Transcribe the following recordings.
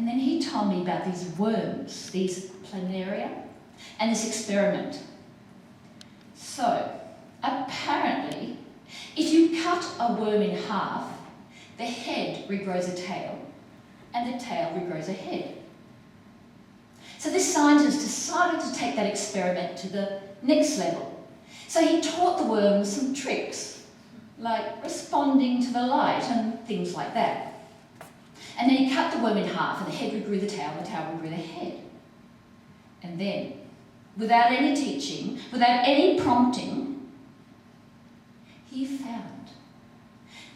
And then he told me about these worms, these planaria, and this experiment. So, apparently, if you cut a worm in half, the head regrows a tail, and the tail regrows a head. So this scientist decided to take that experiment to the next level. So he taught the worms some tricks, like responding to the light and things like that. And then he cut the worm in half, and the head regrew the tail regrew the head. And then, without any teaching, without any prompting, he found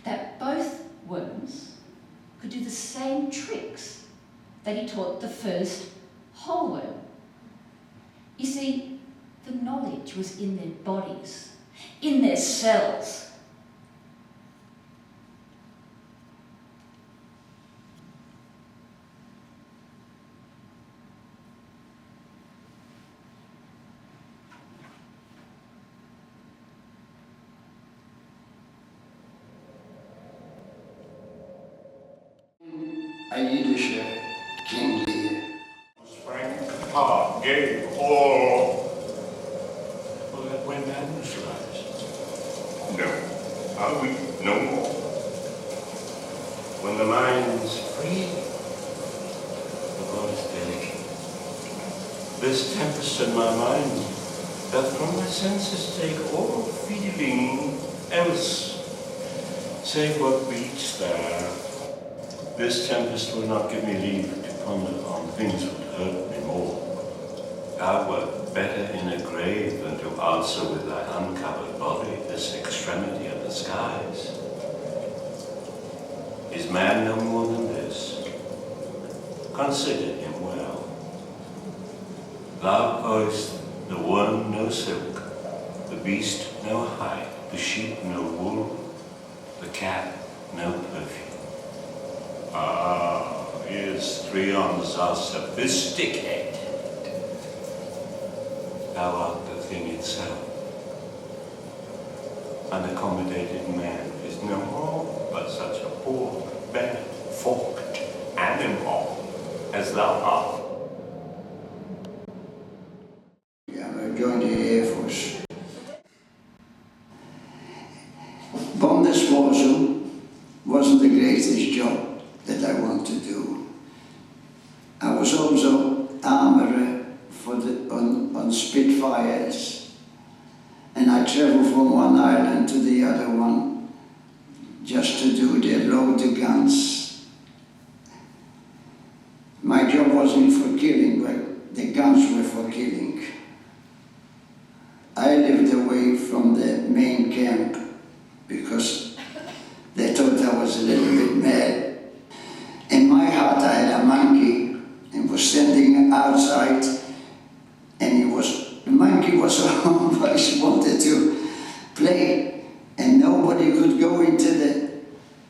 that both worms could do the same tricks that he taught the first whole worm. You see, the knowledge was in their bodies, in their cells. A Yiddish King Lear. Frank Pa gave all. Well, that when man was right. No, I'll weep no more. When the mind's free, the body's delicate. This tempest in my mind doth from my senses take all feeling else, save what beats there. This tempest will not give me leave to ponder on things that hurt me more. Thou wert better in a grave than to answer with thy uncovered body this extremity of the skies. Is man no more than this? Consider him well. Thou owest the worm no silk, the beast no hide, the sheep no wool, the cat no perfume. His trions are sophisticated. Thou art the thing itself. An accommodated man is no more but such a poor, bent, forked animal as thou art. Yeah, I joined the Air Force. Bomb disposal wasn't the greatest job that I want to do. I was also armourer on Spitfires, and I travelled from one island to the other one just to load the guns. My job wasn't for killing, but the guns were for killing. I lived away from the main camp because they thought I was a little bit mad. In my heart I had a monkey and was standing outside, and the monkey was always wanted to play, and nobody could go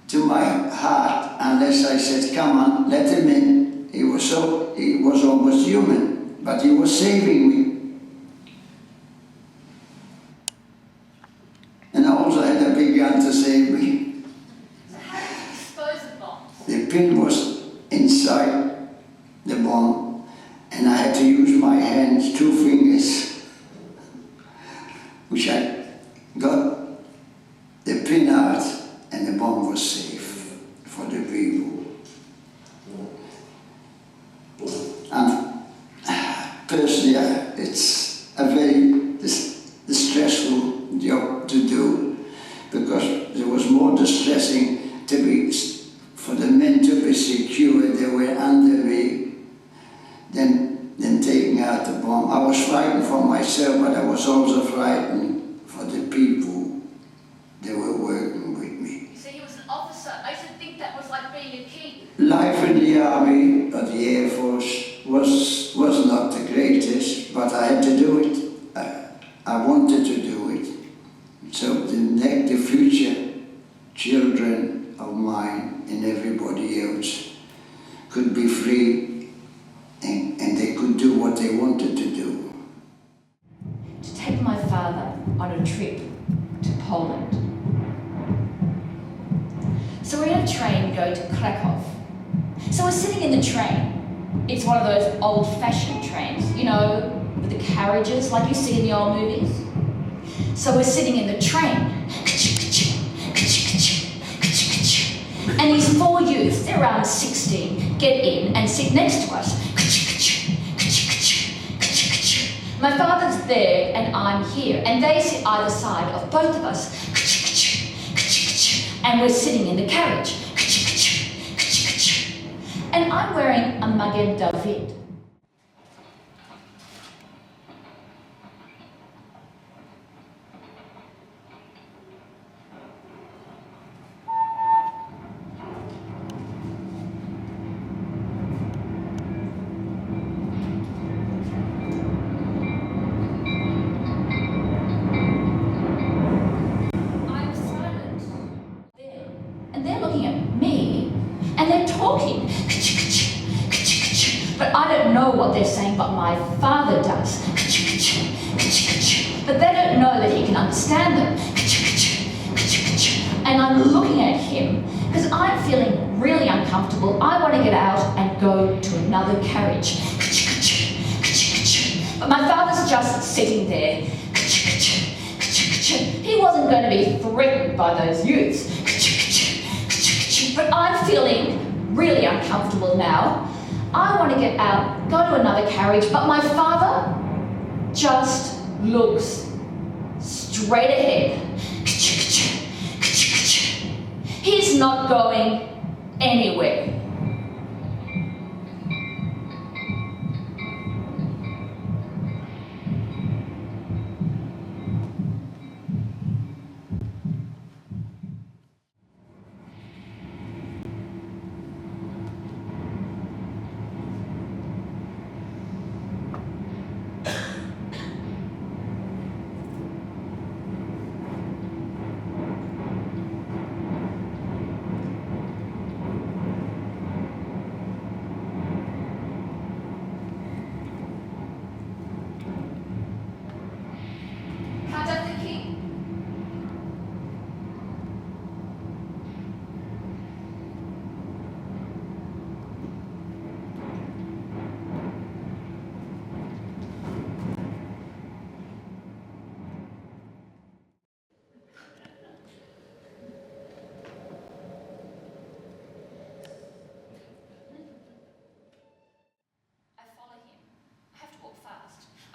to my heart unless I said, come on, let him in. He was almost human, but he was saving me. And I also had a big gun to save me. So how did you dispose of bombs? The pin was inside the bomb, and I had to use my hands, 2 fingers, which I got the pin out, and the bomb was safe for the people. And personally, it's a very stressful job to do, because it was more distressing for the men to be secure, they were under me, than taking out the bomb. I was frightened for myself, but I was also frightened for the people that were working with me. You say he was an officer. I used to think that was like being a king. Life in the army or the Air Force was not the greatest, but I had to do it. I wanted to do it. So the future children of mine and everybody else could be free, and they could do what they wanted to do. To take my father on a trip to Poland. So we're in a train going to Krakow. So we're sitting in the train. It's one of those old-fashioned trains, you know, with the carriages like you see in the old movies. So we're sitting in the train. And these four youths, they're around 16, get in and sit next to us. My father's there and I'm here, and they sit either side of both of us. And we're sitting in the carriage. And I'm wearing a Magen David. They're looking at me and they're talking. But I don't know what they're saying, but my father does. But they don't know that he can understand them. And I'm looking at him because I'm feeling really uncomfortable. I want to get out and go to another carriage. But my father's just sitting there. He wasn't going to be threatened by those youths. But I'm feeling really uncomfortable now. I want to get out, go to another carriage, but my father just looks straight ahead. He's not going anywhere.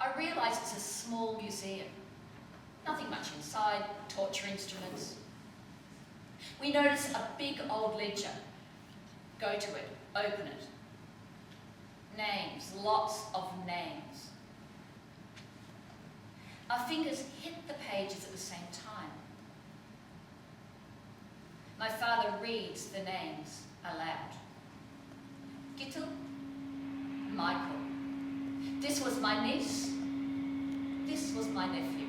I realise it's a small museum. Nothing much inside, torture instruments. We notice a big old ledger. Go to it, open it. Names, lots of names. Our fingers hit the pages at the same time. My father reads the names aloud. Gittel, Michael. This was my niece. This was my nephew.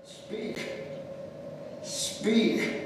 Speak. Speak.